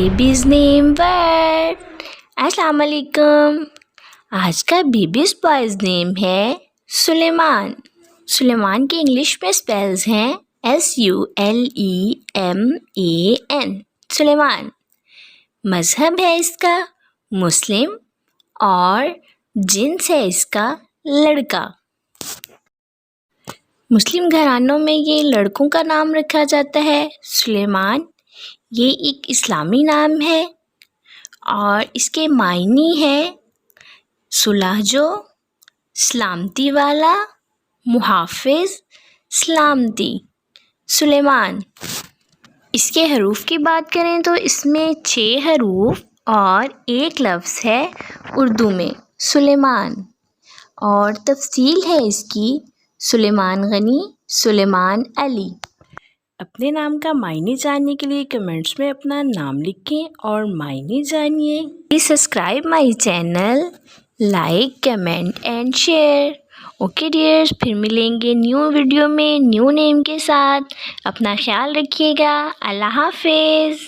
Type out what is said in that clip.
Baby's name word. अस्सलाम वालेकुम। आज का बेबीज बॉयज नेम है सुलेमान। सुलेमान के इंग्लिश में स्पेल्स हैं SULEMAN, सुलेमान। मज़हब है इसका मुस्लिम और जिन्स है इसका लड़का। मुस्लिम घरानों में ये लड़कों का नाम रखा जाता है सुलेमान। ये एक इस्लामी नाम है और इसके मायने हैं सुलहजो, सलामती वाला, मुहाफ़िज़, सलामती, सुलेमान। इसके हरूफ की बात करें तो इसमें 6 हरूफ और एक लफ्ज़ है उर्दू में सुलेमान। और तफसील है इसकी सुलेमान गनी, सुलेमान अली। अपने नाम का मायने जानने के लिए कमेंट्स में अपना नाम लिखें और मायने जानिए। Please subscribe my channel, like, comment and share. Okay dears, फिर मिलेंगे न्यू वीडियो में न्यू नेम के साथ। अपना ख्याल रखिएगा। अल्लाह हाफिज़।